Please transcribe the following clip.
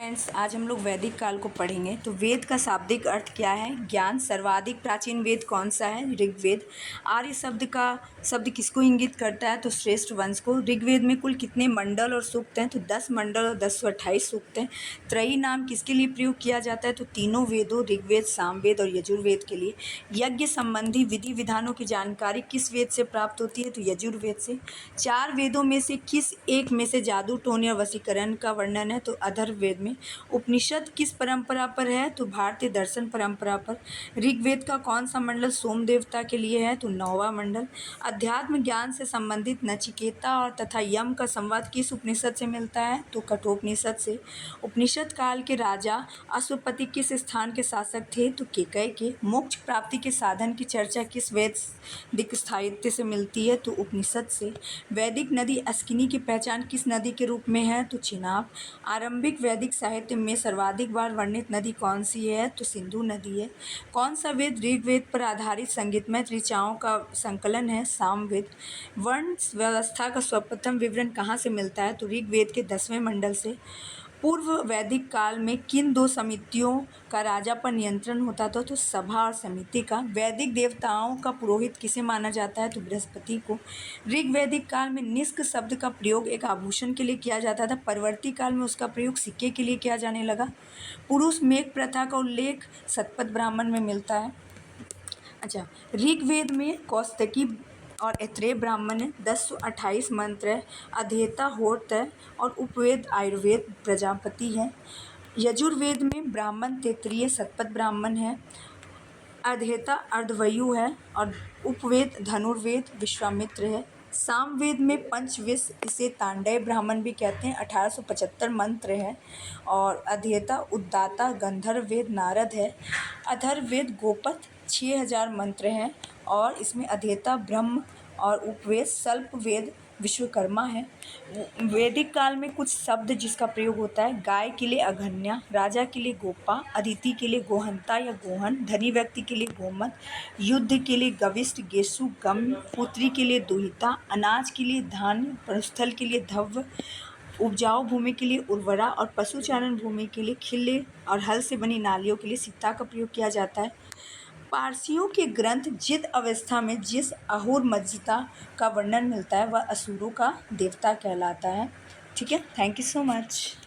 Friends, आज हम लोग वैदिक काल को पढ़ेंगे। तो वेद का शाब्दिक अर्थ क्या है? ज्ञान। सर्वाधिक प्राचीन वेद कौन सा है? ऋग्वेद। आर्य शब्द किसको इंगित करता है? तो श्रेष्ठ वंश को। ऋग्वेद में कुल कितने मंडल और सूक्त हैं? तो 10 मंडल और 1028 सूक्त हैं। त्रयी नाम किसके लिए प्रयोग किया जाता है? तो तीनों वेदों ऋग्वेद, सामवेद और यजुर्वेद के लिए। यज्ञ संबंधी विधि विधानों की जानकारी किस वेद से प्राप्त होती है? तो यजुर्वेद से। 4 वेदों में से किस एक में से जादू टोने और वशीकरण का वर्णन है? तो अथर्ववेद में। उपनिषद किस परंपरा पर है? तो भारतीय दर्शन परंपरा पर। ऋग्वेद का कौन सा मंडल सोम देवता के लिए है? तो 9वां मंडल। अध्यात्म ज्ञान से संबंधित नचिकेता और तथा यम का संवाद किस उपनिषद से मिलता है? तो कठोपनिषद से। उपनिषद काल के राजा अश्वपति किस स्थान के शासक थे? तो केकय के। मोक्ष प्राप्ति के साधन की चर्चा किस वैदिक साहित्य से मिलती है? तो उपनिषद से। वैदिक नदी अस्किनी की पहचान किस नदी के रूप में है? तो चिनाब। आरंभिक वैदिक साहित्य में सर्वाधिक बार वर्णित नदी कौन सी है? तो सिंधु नदी है। कौन सा वेद ऋग्वेद पर आधारित संगीतमय ऋचाओं का संकलन है? सामवेद। वर्ण व्यवस्था का सर्वप्रथम विवरण कहाँ से मिलता है? तो ऋग्वेद के 10वें मंडल से। पूर्व वैदिक काल में किन 2 समितियों का राजा पर नियंत्रण होता था? तो सभा और समिति का। वैदिक देवताओं का पुरोहित किसे माना जाता है? तो बृहस्पति को। ऋग्वैदिक काल में निष्क शब्द का प्रयोग एक आभूषण के लिए किया जाता था। परवर्ती काल में उसका प्रयोग सिक्के के लिए किया जाने लगा। पुरुष मेघ प्रथा का उल्लेख शतपथ ब्राह्मण में मिलता है। अच्छा, ऋग्वेद में कौस्तकी और ऐत्रेय ब्राह्मण है। 1028 मंत्र है। अध्येता होत्र है और उपवेद आयुर्वेद प्रजापति है। यजुर्वेद में ब्राह्मण तैत्तिरीय शतपथ ब्राह्मण है। अध्येता अर्धवयु है और उपवेद धनुर्वेद विश्वामित्र है। सामवेद में पंचविश, इसे तांडव ब्राह्मण भी कहते हैं, 1875 मंत्र है और अध्येता उद्दाता गंधर्व वेद नारद है। अथर्ववेद गोपथ 6000 मंत्र हैं और इसमें अध्येता ब्रह्म और उपवेद स्वल्पवेद विश्वकर्मा है। वैदिक काल में कुछ शब्द जिसका प्रयोग होता है। गाय के लिए अघन्या, राजा के लिए गोपा, अदिति के लिए गोहंता या गोहन, धनी व्यक्ति के लिए गोमत, युद्ध के लिए गविष्ठ गेसु गम्य, पुत्री के लिए दुहिता, अनाज के लिए धान्य, पशुस्थल के लिए धव्य, उपजाऊ भूमि के लिए उर्वरा और पशुचारण भूमि के लिए खिल्ले और हल से बनी नालियों के लिए सीता का प्रयोग किया जाता है। पारसियों के ग्रंथ जित अवस्था में जिस अहुर मज्जिता का वर्णन मिलता है वह असुरों का देवता कहलाता है। ठीक है, थैंक यू सो मच।